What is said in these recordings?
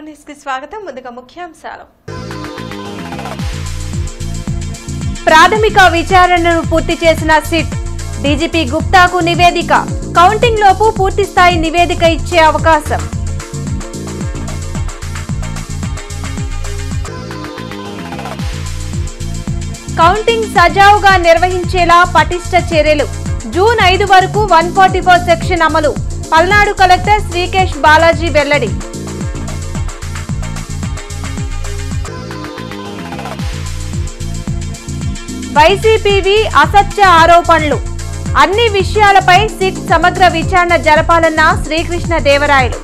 News కి స్వాగతం. ముందుగా ముఖ్యాంశాలు. ప్రాథమిక విచారణను పూర్తి చేసిన సిట్ డీజీపీ గుప్తాకు నివేదిక. కౌంటింగ్ లోపు పూర్తి స్థాయి నివేదిక ఇచ్చే అవకాశం. కౌంటింగ్ సజావుగా నిర్వహించేలా పటిష్ట చర్యలు. జూన్ 5 వరకు 144 సెక్షన్ అమలు. పల్నాడు కలెక్టర్ శ్రీకేష్ బాలాజీ వెల్లడి. వైసీపీవి అసత్య ఆరోపణలు. అన్ని విషయాలపై సిట్ సమగ్ర విచారణ జరపాలన్న శ్రీకృష్ణ దేవరాయలు.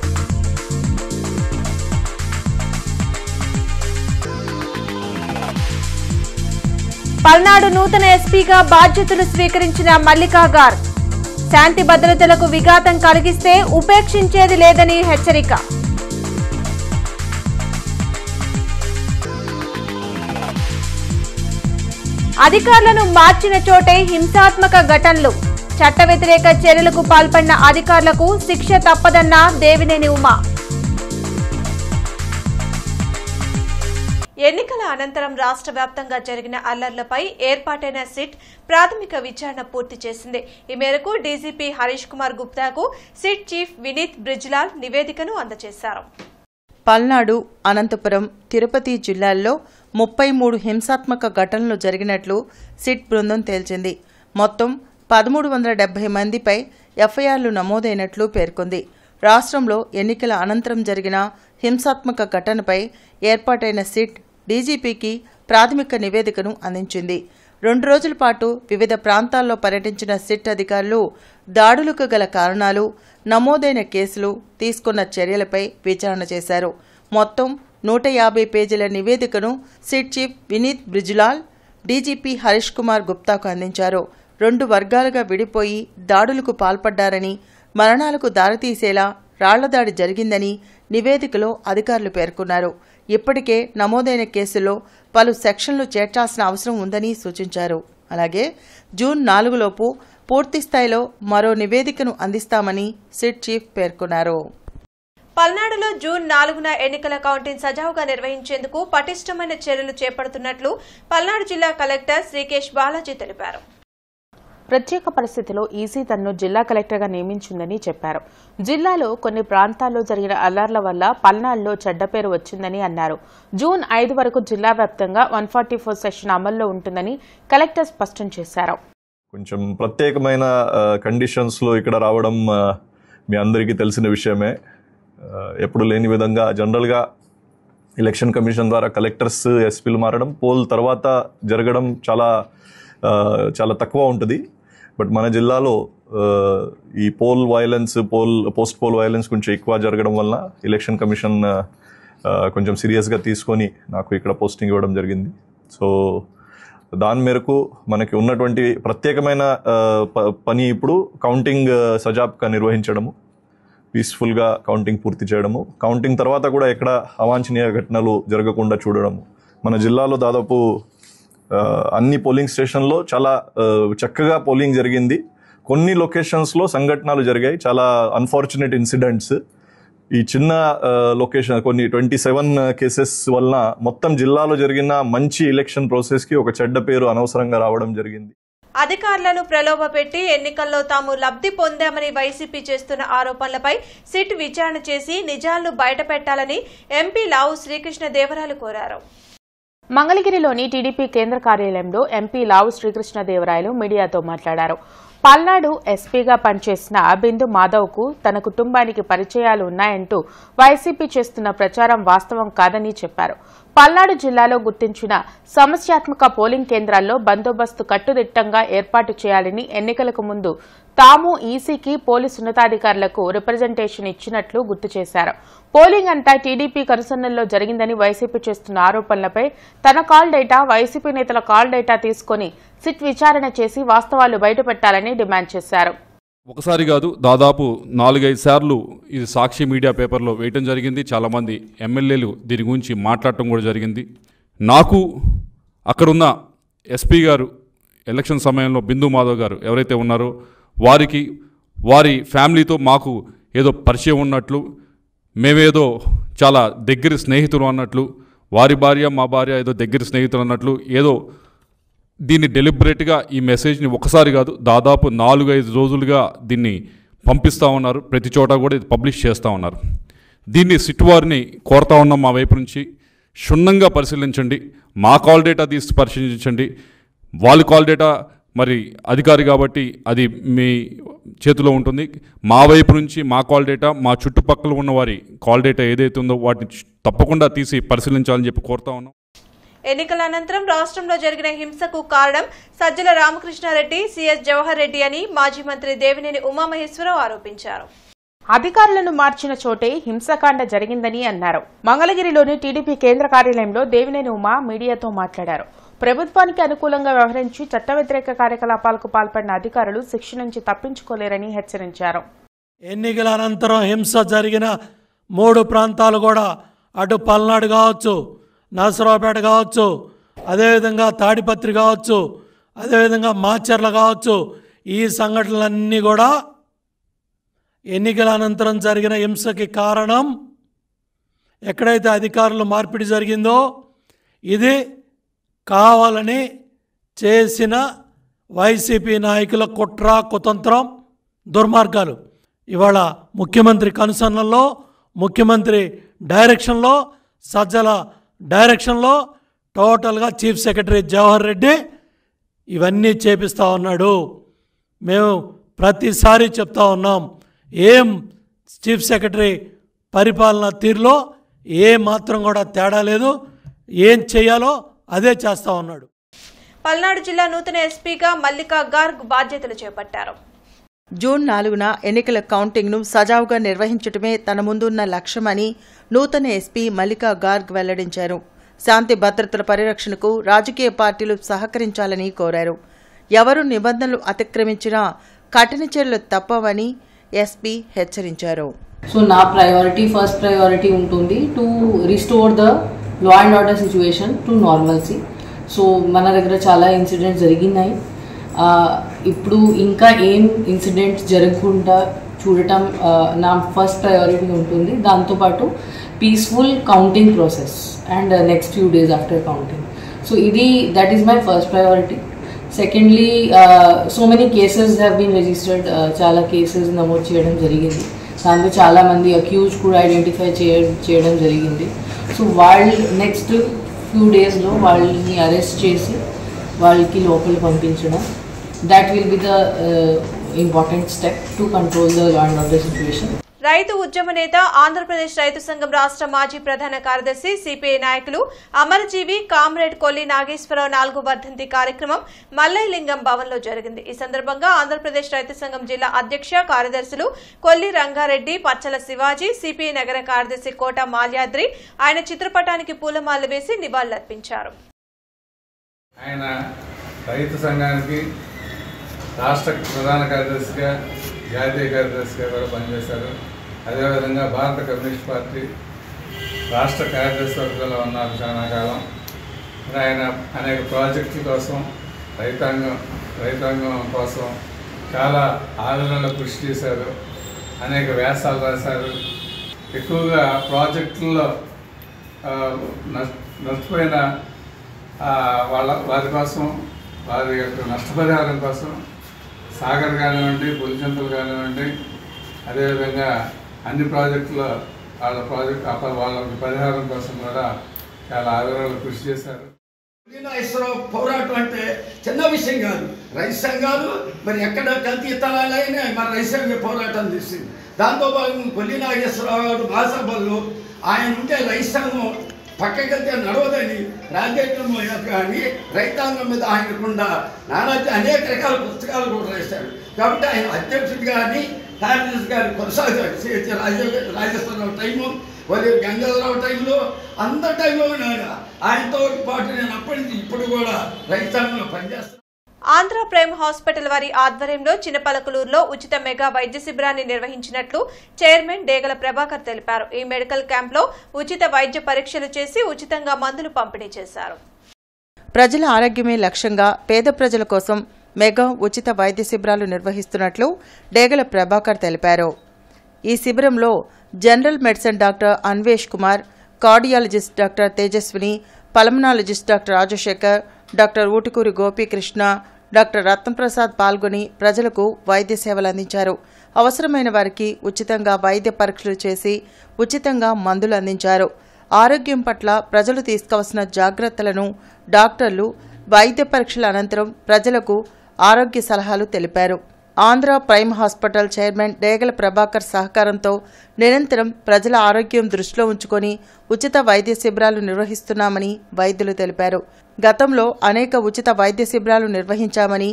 పల్నాడు నూతన ఎస్పీగా బాధ్యతలు స్వీకరించిన మల్లికా గార్. శాంతి భద్రతలకు విఘాతం కలిగిస్తే ఉపేక్షించేది లేదని హెచ్చరిక. అధికారులను మార్చిన చోటే హింసాత్మక ఘటనలు. చట్ట వ్యతిరేక చర్యలకు పాల్పడిన అధికారులకు శిక్ష తప్పదన్న దేవినేని ఉమా. ఎన్నికల అనంతరం రాష్ట్ర వ్యాప్తంగా జరిగిన అల్లర్లపై ఏర్పాటైన సిట్ ప్రాథమిక విచారణ పూర్తి చేసింది. ఈ మేరకు డీజీపీ హరీష్ కుమార్ గుప్తాకు సిట్ చీఫ్ వినీత్ బ్రిజ్లాల్ నివేదికను అందజేశారు. పల్నాడు, అనంతపురం, తిరుపతి జిల్లాల్లో 33 హింసాత్మక ఘటనలు జరిగినట్లు సిట్ బృందం తేల్చింది. మొత్తం 1370 మందిపై ఎఫ్ఐఆర్లు నమోదైనట్లు పేర్కొంది. రాష్ట్రంలో ఎన్నికల అనంతరం జరిగిన హింసాత్మక ఘటనపై ఏర్పాటైన సిట్ డీజీపీకి ప్రాథమిక నివేదికను అందించింది. 2 రోజుల పాటు వివిధ ప్రాంతాల్లో పర్యటించిన సిట్ అధికారులు దాడులకు గల కారణాలు, నమోదైన కేసులు, తీసుకున్న చర్యలపై విచారణ చేశారు. మొత్తం 150 పేజీల నివేదికను SIT chief Vineet Brijlal DGP Harish Kumar గుప్తాకు అందించారు. 2 వర్గాలుగా విడిపోయి దాడులకు పాల్పడ్డారని, మరణాలకు దారితీసేలా రాళ్లదాడి జరిగిందని నివేదికలో అధికారులు పేర్కొన్నారు. ఇప్పటికే నమోదైన కేసుల్లో పలు సెక్షన్లు చేర్చాల్సిన అవసరం ఉందని సూచించారు. అలాగే జూన్ 4 లోపు పూర్తిస్థాయిలో మరో నివేదికను అందిస్తామని సిట్ చీఫ్ పేర్కొన్నారు. పల్నాడులో జూన్ 4న ఎన్నికల కౌంటింగ్ సజావుగా నిర్వహించేందుకు పటిష్టమైన చర్యలు చేపడుతున్నట్లు పల్నాడు జిల్లా కలెక్టర్ శ్రీకేష్ బాలాజీ తెలిపారు. ప్రత్యేక పరిస్థితిలో ఈసీ తనను జిల్లా కలెక్టర్గా నియమించిందని చెప్పారు. జిల్లాలో కొన్ని ప్రాంతాల్లో జరిగిన అల్లర్ల వల్ల పల్నాడులో చెడ్డ పేరు వచ్చిందని అన్నారు. జూన్ 5 వరకు జిల్లా వ్యాప్తంగా 144 సెక్షన్ అమల్లో ఉంటుందని కలెక్టర్ స్పష్టం చేశారు. కొంచెం ప్రత్యేకమైన కండిషన్స్ లో ఇక్కడ రావడం మీ అందరికీ తెలిసిన విషయమే. ఎప్పుడు లేని విధంగా జనరల్ గా ఎలక్షన్ కమిషన్ ద్వారా కలెక్టర్స్, ఎస్పీలు మారడం, పోల్ తర్వాత జరగడం చాలా తక్కువ ఉంటుంది. బట్ మన జిల్లాలో ఈ పోస్ట్ పోల్ వైలెన్స్ కొంచెం ఎక్కువ జరగడం వల్ల ఎలక్షన్ కమిషన్ కొంచెం సీరియస్గా తీసుకొని నాకు ఇక్కడ పోస్టింగ్ ఇవ్వడం జరిగింది. సో దాని మేరకు మనకి ఉన్నటువంటి ప్రత్యేకమైన పని ఇప్పుడు కౌంటింగ్ సజావుగా నిర్వహించడము, పీస్ఫుల్గా కౌంటింగ్ పూర్తి చేయడము, కౌంటింగ్ తర్వాత కూడా ఎక్కడ అవాంఛనీయ ఘటనలు జరగకుండా చూడడము. మన జిల్లాలో దాదాపు అన్ని పోలింగ్ స్టేషన్లో చాలా చక్కగా పోలింగ్ జరిగింది. కొన్ని లొకేషన్స్లో సంఘటనలు జరిగాయి, చాలా అన్ఫార్చునేట్ ఇన్సిడెంట్స్. ఈ చిన్న లొకేషన్ కొన్ని 27 కేసెస్ వలన మొత్తం జిల్లాలో జరిగిన మంచి ఎలక్షన్ ప్రాసెస్కి ఒక చెడ్డ పేరు అనవసరంగా రావడం జరిగింది. అధికారులను ప్రలోభపెట్టి ఎన్నికల్లో తాము లబ్ధి పొందామని వైసీపీ చేస్తున్న ఆరోపణలపై సిట్ విచారణ చేసి నిజాలను బయటపెట్టాలని ఎంపీ లావు శ్రీకృష్ణ దేవరాయలు కోరారు. మంగళగిరిలోని టీడీపీ కేంద్ర కార్యాలయంలో ఎంపీ లావు శ్రీకృష్ణ దేవరాయలు మీడియాతో మాట్లాడారు. పల్నాడు ఎస్పీగా పనిచేసిన బిందు మాధవ్కు తన కుటుంబానికి పరిచయాలు ఉన్నాయంటూ వైసీపీ చేస్తున్న ప్రచారం వాస్తవం కాదని చెప్పారు. పల్నాడు జిల్లాలో గుర్తించిన సమస్యాత్మక పోలింగ్ కేంద్రాల్లో బందోబస్తు కట్టుదిట్టంగా ఏర్పాటు చేయాలని ఎన్నికలకు ముందు తాము ఈసీకి పోలీసు ఉన్నతాధికారులకు రిప్రజెంటేషన్ ఇచ్చినట్లు గుర్తు చేశారు. పోలింగ్ అంతా టీడీపీ కనుసన్నల్లో జరిగిందని వైసీపీ చేస్తున్న ఆరోపణలపై తన కాల్ డేటా, వైసీపీ నేతల కాల్ డేటా తీసుకుని సిట్ విచారణ చేసి వాస్తవాలు బయటపెట్టాలని డిమాండ్ చేశారు. ఒకసారి కాదు, దాదాపు 4-5 సార్లు ఇది సాక్షి మీడియా పేపర్లో వేయటం జరిగింది. చాలామంది ఎమ్మెల్యేలు దీని గురించి మాట్లాడటం కూడా జరిగింది. నాకు అక్కడున్న ఎస్పీ గారు ఎలక్షన్ సమయంలో బిందు మాధవ్ గారు ఎవరైతే ఉన్నారో వారి ఫ్యామిలీతో మాకు ఏదో పరిచయం ఉన్నట్లు, మేమేదో చాలా దగ్గర స్నేహితులు అన్నట్లు, వారి భార్య మా భార్య ఏదో దగ్గర స్నేహితులు అన్నట్లు, ఏదో దీన్ని డెలిబరేట్గా ఈ మెసేజ్ని ఒకసారి కాదు దాదాపు 4-5 రోజులుగా దీన్ని పంపిస్తూ ఉన్నారు. ప్రతి చోట కూడా ఇది పబ్లిష్ చేస్తూ ఉన్నారు. దీన్ని సిట్ వారిని కోరుతా ఉన్నాం, మా వైపు నుంచి క్షుణ్ణంగా పరిశీలించండి, మా కాల్ డేటా తీసి పరిశీలించండి. వాళ్ళ కాల్ డేటా మరి అధికారి కాబట్టి అది మీ చేతిలో ఉంటుంది. మా వైపు నుంచి మా కాల్ డేటా, మా చుట్టుపక్కల ఉన్న వారి కాల్ డేటా ఏదైతే ఉందో వాటిని తప్పకుండా తీసి పరిశీలించాలని చెప్పి కోరుతా ఉన్నాం. ఎన్నికల అనంతరం రాష్ట్రంలో జరిగిన హింసకు కారణం సజ్జల రామకృష్ణారెడ్డి, సిఎస్ జవహర్ రెడ్డి అని మాజీ మంత్రి దేవినేని ఉమామహేశ్వరరావు ఆరోపించారు. అధికారులను మార్చిన చోటే హింసాకాండ జరిగిందని అన్నారు. మంగళగిరిలోని టీడీపీ కేంద్ర కార్యాలయంలో దేవినేని ఉమా మీడియాతో మాట్లాడారు. ప్రభుత్వానికి అనుకూలంగా వ్యవహరించి చట్ట వ్యతిరేక కార్యకలాపాలకు పాల్పడిన అధికారులు శిక్ష నుంచి తప్పించుకోలేరని హెచ్చరించారు. ఎన్నికల అనంతరం హింస జరిగిన 3 ప్రాంతాలు కూడా అటు పల్నాడు కావచ్చు, నరసరావుపేట కావచ్చు, అదేవిధంగా తాడిపత్రి కావచ్చు, అదేవిధంగా మాచర్ల కావచ్చు, ఈ సంఘటనలన్నీ కూడా ఎన్నికల అనంతరం జరిగిన హింసకి కారణం ఎక్కడైతే అధికారులు మార్పిడి జరిగిందో ఇది కావాలని చేసిన వైసీపీ నాయకుల కుట్ర, కుతంత్రం, దుర్మార్గాలు. ఇవాళ ముఖ్యమంత్రి కనుసన్నల్లో, ముఖ్యమంత్రి డైరెక్షన్లో, సజ్జల డైరెక్షన్లో టోటల్గా చీఫ్ సెక్రటరీ జవహర్ రెడ్డి ఇవన్నీ చేపిస్తూ ఉన్నాడు. మేము ప్రతిసారి చెప్తా ఉన్నాం, ఏం చీఫ్ సెక్రటరీ పరిపాలన తీరులో ఏ మాత్రం కూడా తేడా లేదు, ఏం చేయాలో అదే చేస్తూ ఉన్నాడు. పల్నాడు జిల్లా నూతన ఎస్పీగా మల్లికా గార్గ్ బాధ్యతలు చేపట్టారు. జూన్ 4న ఎన్నికల కౌంటింగ్ను సజావుగా నిర్వహించడమే తన ముందున్న లక్ష్యమని నూతన ఎస్పీ మల్లికా గార్గ్ వెల్లడించారు. శాంతి భద్రతల పరిరక్షణకు రాజకీయ పార్టీలు సహకరించాలని కోరారు. ఎవరు నిబంధనలు అతిక్రమించినా కఠిన చర్యలు తప్పవని ఎస్పీ హెచ్చరించారు. సో నా ఫస్ట్ ప్రయారిటీ ఉంటుంది to restore the law and order situation to normalcy. So మన దగ్గర చాలా ఇన్సిడెంట్స్ జరిగినాయి. ఇప్పుడు ఇంకా ఏం ఇన్సిడెంట్స్ జరగకుండా చూడటం నా ఫస్ట్ ప్రయారిటీ ఉంటుంది. దాంతోపాటు peaceful counting process and next few days after counting. So that is my first priority. Secondly, so many cases have been registered. చాలా కేసెస్ నమోదు చేయడం జరిగింది. దాంట్లో చాలామంది అక్యూజ్ కూడా ఐడెంటిఫై చేయడం జరిగింది. సో వాళ్ళు నెక్స్ట్ ఫ్యూ డేస్లో వాళ్ళని అరెస్ట్ చేసి వాళ్ళకి లోపల పంపించడం, that will be the important step to control the law and order situation. రైతు ఉద్యమ నేత, ఆంధ్రప్రదేశ్ రైతు సంఘం రాష్ట్ర మాజీ ప్రధాన కార్యదర్శి, సిపిఐ నాయకులు, అమరజీవి కామ్రేడ్ కొల్లి నాగేశ్వరరావు 4వ వర్ధంతి కార్యక్రమం మల్లయ్యలింగం భవన్లో జరిగింది. ఈ సందర్భంగా ఆంధ్రప్రదేశ్ రైతు సంఘం జిల్లా అధ్యక్ష కార్యదర్శులు కొల్లి రంగారెడ్డి, పచ్చల శివాజీ, సిపిఐ నగర కార్యదర్శి కోట మాల్యాద్రి ఆయన చిత్రపటానికి పూలమాలలు వేసి నివాళులర్పించారు. ఆయన రైతు సంఘానికి రాష్ట్ర ప్రధాన కార్యదర్శిగా, జాతీయ కార్యదర్శిగా కూడా పనిచేశారు. అదేవిధంగా భారత కమ్యూనిస్ట్ పార్టీ రాష్ట్ర కార్యదర్శి వర్గంలో ఉన్నారు చాలా కాలం. ఆయన అనేక ప్రాజెక్టుల కోసం, రైతాంగం కోసం చాలా ఆందోళనలో కృషి చేశారు. అనేక వ్యాసాలు రాశారు. ఎక్కువగా ప్రాజెక్టుల్లో నష్టపోయిన వారి కోసం, వారి యొక్క నష్టపరిహారం కోసం సాగర్ కానివ్వండి, పులిచింతలు కానివ్వండి, అదేవిధంగా అన్ని ప్రాజెక్టులో వాళ్ళ పరిహారం కోసం కూడా చాలా ఆదరణలు కృషి చేశారు. పోరాటం అంటే చిన్న విషయం కాదు. రైతు సంఘాలు మరి ఎక్కడ కల్తీ ఇతనాలైనా మన రైతు సంఘ పోరాటం చేసింది. దాంతోపాటు కొల్లి నాగేశ్వరరావు గారు మహాసభల్లో ఆయన ఉంటే రైతు సంఘం పక్కకెళ్తే నడవదని రాజ్యాంగం కానీ రైతాంగం మీద ఆయనకుండా అనేక రకాల పుస్తకాలు కూడా రాశాడు. కాబట్టి ఆయన అధ్యక్షుడు కానీ కార్యదర్శి గారు కొనసాగారు. రాజేశ్వరరావు టైము, వాళ్ళు గంగాధరరావు టైంలో, అందరి టైంలో ఆయనతో పాటు నేను అప్పటి నుంచి ఇప్పుడు కూడా రైతాంగంలో పనిచేస్తాను. ఆంధ్ర ప్రైమ్ హాస్పిటల్ వారి ఆధ్వర్యంలో చిన్నపలకలూరులో ఉచిత మెగా వైద్య శిబిరాన్ని నిర్వహించినట్లు చైర్మన్ డేగల ప్రభాకర్ తెలిపారు. ఈ మెడికల్ క్యాంప్లో ఉచిత వైద్య పరీక్షలు చేసి ఉచితంగా మందులు పంపిణీ చేశారు. ప్రజల ఆరోగ్యమే లక్ష్యంగా పేద ప్రజల కోసం మెగా ఉచిత వైద్య శిబిరాలు నిర్వహిస్తున్నట్లు డేగల ప్రభాకర్ తెలిపారు. ఈ శిబిరంలో general medicine doctor Anvesh Kumar, cardiologist doctor Tejaswini, pulmonologist doctor Rajasekhar, doctor Utukuri Gopikrishna, doctor Ratnaprasad పాల్గొని ప్రజలకు వైద్య సేవలు అందించారు. అవసరమైన వారికి ఉచితంగా వైద్య పరీక్షలు చేసి ఉచితంగా మందులు అందించారు. ఆరోగ్యం పట్ల ప్రజలు తీసుకోవాల్సిన జాగ్రత్తలను డాక్టర్లు వైద్య పరీక్షల అనంతరం ప్రజలకు ఆరోగ్య సలహాలు తెలిపారు. ఆంధ్ర ప్రైమ్ హాస్పిటల్ చైర్మన్ డేగల ప్రభాకర్ సహకారంతో నిరంతరం ప్రజల ఆరోగ్యం దృష్టిలో ఉంచుకొని ఉచిత వైద్య శిబిరాలు నిర్వహిస్తున్నామని వైద్యులు తెలిపారు. గతంలో అనేక ఉచిత వైద్య శిబిరాలు నిర్వహించామని,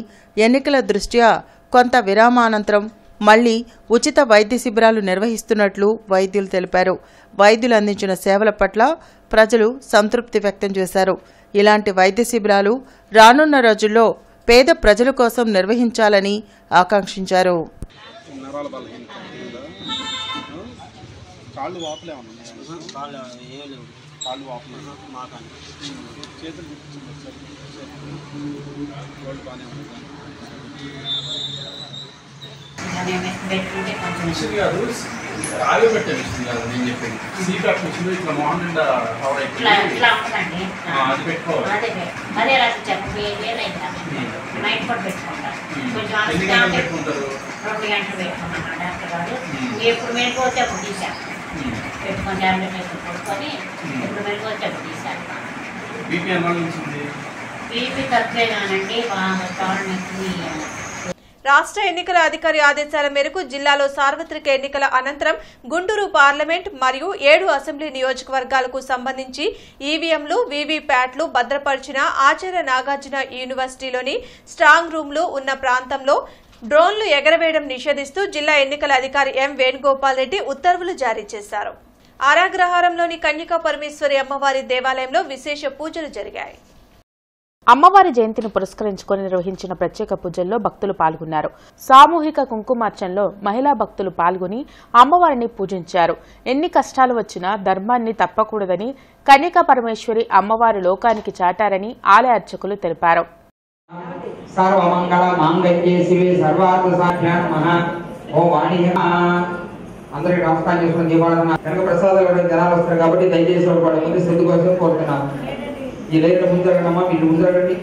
ఎన్నికల దృష్ట్యా కొంత విరామానంతరం మళ్లీ ఉచిత వైద్య శిబిరాలు నిర్వహిస్తున్నట్లు వైద్యులు తెలిపారు. వైద్యులు అందించిన సేవల పట్ల ప్రజలు సంతృప్తి వ్యక్తం చేశారు. ఇలాంటి వైద్య శిబిరాలు రానున్న రోజుల్లో పేద ప్రజల కోసం నిర్వహించాలని ఆకాంక్షించారు. మిషన్ కాదు, ఆగిపెట్టే మిషన్ కాదు. నేను చెప్పేది సీకాట్ మిషన్ ఇట్లా మార్నింగ్ అది పెట్టుకోవాలి. ఎన్ని గంటలు పెట్టుకుంటారు? 2 గంటలు పెట్టుకున్నాను డాక్టర్ గారు. ఎప్పుడు మెలకు వచ్చి అప్పుడు తీశాను, పెట్టుకొని ట్యాబ్లెట్ పెట్టుకొని ఎప్పుడు మెలకు వచ్చి అప్పుడు తీశాను. బీపీ అనుభవించింది. బీపీ తక్కువే కానండి, బాగా కావాలని. రాష్ట్ర ఎన్నికల అధికారి ఆదేశాల మేరకు జిల్లాలో సార్వత్రిక ఎన్నికల అనంతరం గుంటూరు పార్లమెంట్ మరియు 7 అసెంబ్లీ నియోజకవర్గాలకు సంబంధించి ఈవీఎంలు, వీవీప్యాట్లు భద్రపరిచిన ఆచార్య నాగార్జున యూనివర్సిటీలోని స్ట్రాంగ్ రూమ్లు ఉన్న ప్రాంతంలో డ్రోన్లు ఎగరవేయడం నిషేధిస్తూ జిల్లా ఎన్నికల అధికారి ఎం వేణుగోపాల్ రెడ్డి ఉత్తర్వులు జారీ చేశారు. ఆరాగ్రహారంలోని కన్యకా పరమేశ్వరి అమ్మవారి దేవాలయంలో విశేష పూజలు జరిగాయి. అమ్మవారి జయంతిని పురస్కరించుకుని నిర్వహించిన ప్రత్యేక పూజల్లో భక్తులు పాల్గొన్నారు. సామూహిక కుంకుమార్చనలో మహిళా భక్తులు పాల్గొని అమ్మవారిని పూజించారు. ఎన్ని కష్టాలు వచ్చినా ధర్మాన్ని తప్పకూడదని కన్యకా పరమేశ్వరి అమ్మవారి లోకానికి చాటారని ఆలయ అర్చకులు తెలిపారు. అందరికి నమస్కారం చేసుకుని దీపావళి కనుక ప్రసాదాలు జనాలు వస్తారు కాబట్టి దయచేసి ముందు శ్రద్ధ కోసం కోరుతున్నాను. ఈ లైన్ ముందరగమ్మా, మీరు ముందరగండి.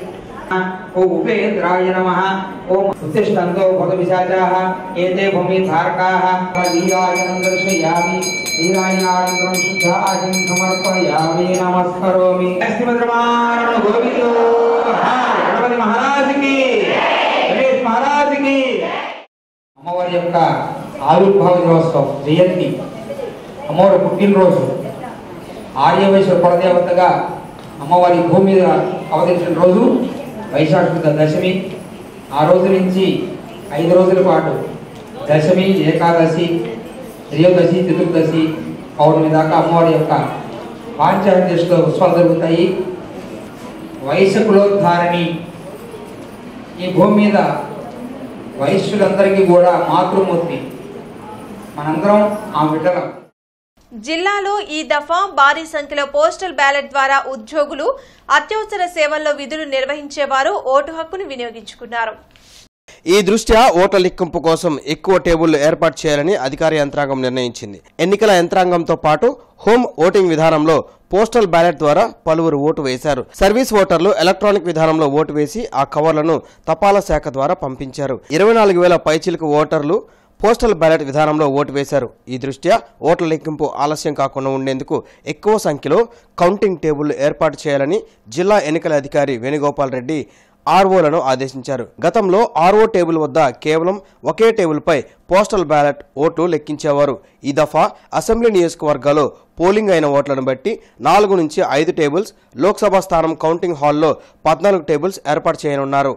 ఓ ఉపేంద్రాయ నమః. ఓం ఉత్తిష్టంతో భూతపిశాచాః ఏతే భూమి ధారకాః వీరాయనం దర్శయామి. వీరాయనానందరం శుద్ధాశం సమర్పయామి. నమస్కరోమి. శ్రీమద్రమారమణ గోవిందో గణపతి మహారాజుకి, గణేష్ మహారాజుకి. అమ్మవారి యొక్క ఆవిర్భావ దినోత్సవం, జయంతి, అమ్మవారి పుట్టినరోజు. ఆర్యవైశ్య కులదేవతగా అమ్మవారి భూమి మీద అవతరించిన రోజు వైశాఖ దశమి. ఆ రోజు నుంచి 5 రోజుల పాటు దశమి, ఏకాదశి, త్రయోదశి, చతుర్దశి, పౌర్ణమి దాకా అమ్మవారి యొక్క పాంచాహ్య ఉత్సవాలు జరుగుతాయి. వైశ్య కులోద్ధారణి. ఈ భూమి మీద వైశ్యులందరికీ కూడా మాతృమూర్తి. మనందరం ఆ బిడ్డలం. జిల్లాలో ఈ దఫా భారీ సంఖ్యలో పోస్టల్ బ్యాలెట్ ద్వారా ఉద్యోగులు, అత్యవసర సేవల్లో విధులు నిర్వహించేవారు ఓటు హక్కును వినియోగించుకున్నారు. ఈ దృష్ట్యా ఓట్ల లెక్కింపు కోసం ఎక్కువ టేబుళ్లు ఏర్పాటు చేయాలని అధికార యంత్రాంగం నిర్ణయించింది. ఎన్నికల యంత్రాంగంతో పాటు హోమ్ ఓటింగ్ విధానంలో పోస్టల్ బ్యాలెట్ ద్వారా పలువురు ఓటు వేశారు. సర్వీస్ ఓటర్లు ఎలక్ట్రానిక్ విధానంలో ఓటు వేసి ఆ కవర్లను తపాలా శాఖ ద్వారా పంపించారు. 24,000 పైచిలకు ఓటర్లు పోస్టల్ బ్యాలెట్ విధానంలో ఓటు వేశారు. ఈ దృష్ట్యా ఓట్ల లెక్కింపు ఆలస్యం కాకుండా ఉండేందుకు ఎక్కువ సంఖ్యలో కౌంటింగ్ టేబుళ్లు ఏర్పాటు చేయాలని జిల్లా ఎన్నికల అధికారి వేణుగోపాల్ రెడ్డి ఆర్ఓలను ఆదేశించారు. గతంలో ఆర్ఓ టేబుల్ వద్ద కేవలం ఒకే టేబుల్పై పోస్టల్ బ్యాలెట్ ఓటు లెక్కించేవారు. ఈ దఫా అసెంబ్లీ నియోజకవర్గాల్లో పోలింగ్ అయిన ఓట్లను బట్టి 4 నుంచి 5 టేబుల్స్, లోక్సభ స్థానం కౌంటింగ్ హాల్లో 14 టేబుల్స్ ఏర్పాటు చేయనున్నారు.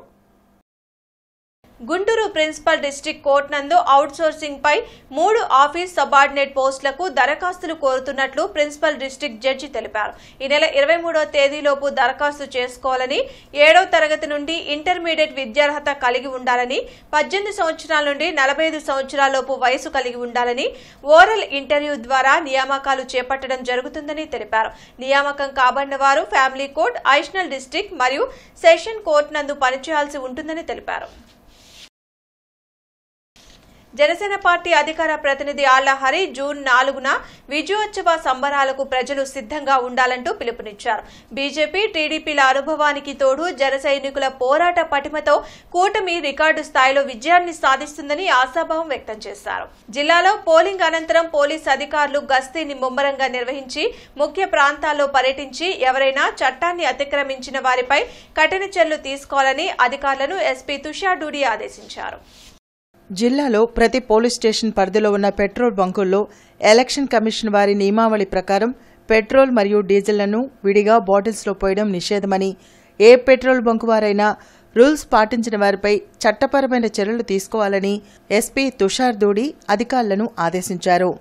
గుంటూరు ప్రిన్సిపల్ డిస్ట్రిక్ట్ కోర్టు నందు అవుట్ సోర్సింగ్ పై 3 ఆఫీస్ సబార్డినేట్ పోస్టులకు దరఖాస్తులు కోరుతున్నట్లు ప్రిన్సిపల్ డిస్ట్రిక్ట్ జడ్జి తెలిపారు. ఈ నెల 23వ తేదీలోపు దరఖాస్తు చేసుకోవాలని, 7వ తరగతి నుండి ఇంటర్మీడియట్ విద్యార్హత కలిగి ఉండాలని, 18 సంవత్సరాల నుండి 45 సంవత్సరాలలోపు వయసు కలిగి ఉండాలని, ఓరల్ ఇంటర్వ్యూ ద్వారా నియామకాలు చేపట్టడం జరుగుతుందని తెలిపారు. నియామకం కాబడిన వారు ఫ్యామిలీ కోర్టు, అడిషనల్ డిస్ట్రిక్ట్ మరియు సెషన్ కోర్టు నందు పనిచేయాల్సి ఉంటుందని తెలిపారు. జనసేన పార్టీ అధికార ప్రతినిధి ఆళ్లహరి జూన్ 4న విజయోత్సవ సంబరాలకు ప్రజలు సిద్ధంగా ఉండాలంటూ పిలుపునిచ్చారు. బీజేపీ టీడీపీల అనుభవానికి తోడు జన సైనికుల పోరాట పటిమతో కూటమి రికార్డు స్థాయిలో విజయాన్ని సాధిస్తుందని ఆశాభావం వ్యక్తం చేశారు. జిల్లాలో పోలింగ్ అనంతరం పోలీసు అధికారులు గస్తీని ముమ్మరంగా నిర్వహించి ముఖ్య ప్రాంతాల్లో పర్యటించి ఎవరైనా చట్టాన్ని అతిక్రమించిన వారిపై కఠిన చర్యలు తీసుకోవాలని అధికారులను ఎస్పీ తుషార్ డూడి ఆదేశించారు. జిల్లాలో ప్రతి పోలీస్ స్టేషన్ పరిధిలో ఉన్న పెట్రోల్ బంకుల్లో ఎలక్షన్ కమిషన్ వారి నియమావళి ప్రకారం పెట్రోల్ మరియు డీజిల్లను విడిగా బాటిల్స్లో పోయడం నిషేధమని, ఏ పెట్రోల్ బంకు వారైనా రూల్స్ పాటించిన వారిపై చట్టపరమైన చర్యలు తీసుకోవాలని ఎస్పీ తుషార్ దూడి అధికారులను ఆదేశించారు.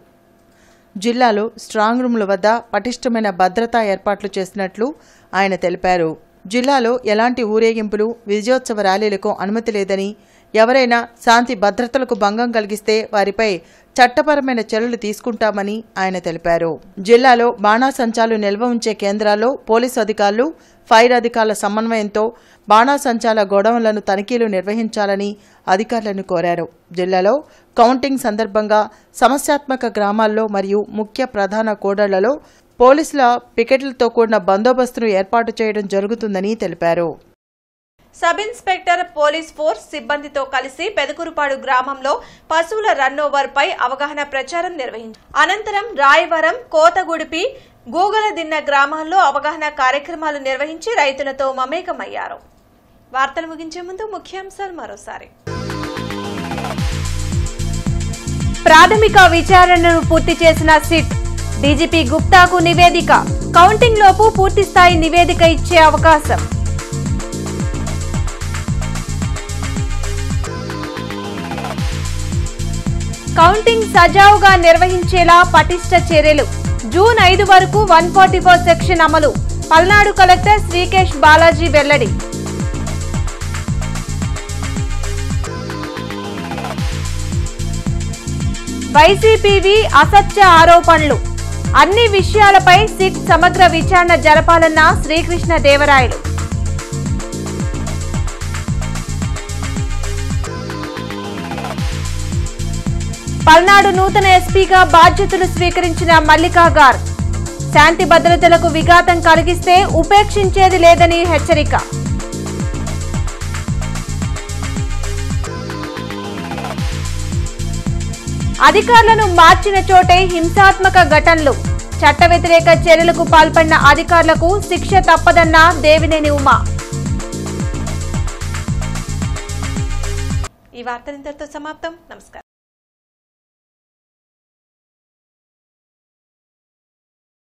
జిల్లాలో స్ట్రాంగ్ రూమ్ల వద్ద పటిష్టమైన భద్రతా ఏర్పాట్లు చేసినట్లు ఆయన తెలిపారు. జిల్లాలో ఎలాంటి ఊరేగింపులు, విజయోత్సవ ర్యాలీలకు అనుమతి లేదని, ఎవరైనా శాంతి భద్రతలకు భంగం కలిగిస్తే వారిపై చట్టపరమైన చర్యలు తీసుకుంటామని ఆయన తెలిపారు. జిల్లాలో బాణాసంచాలు నిల్వ ఉంచే కేంద్రాల్లో పోలీసు అధికారులు, ఫైర్ అధికారుల సమన్వయంతో బాణాసంచాల గోడౌన్లను తనిఖీలు నిర్వహించాలని అధికారులను కోరారు. జిల్లాలో కౌంటింగ్ సందర్భంగా సమస్యాత్మక గ్రామాల్లో మరియు ముఖ్య ప్రధాన కూడళ్లలో పోలీసుల పికెట్లతో కూడిన బందోబస్తును ఏర్పాటు చేయడం జరుగుతుందని తెలిపారు. సబ్ ఇన్స్పెక్టర్ పోలీస్ ఫోర్స్ సిబ్బందితో కలిసి పెదకూరుపాడు గ్రామంలో పశువుల రన్ ఓవర్ పై అవగాహన ప్రచారం నిర్వహించారు. అనంతరం రాయవరం, కోతగుడిపి, గూగలదిన్న గ్రామాల్లో అవగాహన కార్యక్రమాలు నిర్వహించి రైతులతో మమేకమయ్యారు. వార్తలు ముగించే ముందు ముఖ్యాంశాలు మరోసారి. ప్రాథమిక విచారణను పూర్తి చేసిన సిట్, డీజీపీ గుప్తాకు నివేదిక, కౌంటింగ్ లోపు పూర్తిస్థాయి నివేదిక ఇచ్చే అవకాశం. కౌంటింగ్ సజావుగా నిర్వహించేలా పటిష్ట చర్యలు, జూన్ 5 వరకు 144 సెక్షన్ అమలు, పల్నాడు కలెక్టర్ శ్రీకేష్ బాలాజీ వెల్లడి. వైసీపీవి అసత్య ఆరోపణలు, అన్ని విషయాలపై సిట్ సమగ్ర విచారణ జరపాలన్న శ్రీకృష్ణదేవరాయలు. పల్నాడు నూతన ఎస్పీగా బాధ్యతలు స్వీకరించిన మల్లికా గార్గ్, శాంతి భద్రతలకు విఘాతం కలిగిస్తే ఉపేక్షించేది లేదని హెచ్చరిక. అధికారులను మార్చిన చోటే హింసాత్మక ఘటనలు, చట్ట వ్యతిరేక చర్యలకు పాల్పడిన అధికారులకు శిక్ష తప్పదన్న దేవినేని ఉమా. ఈ వార్తలు ఇంతటితో సమాప్తం. నమస్కారం.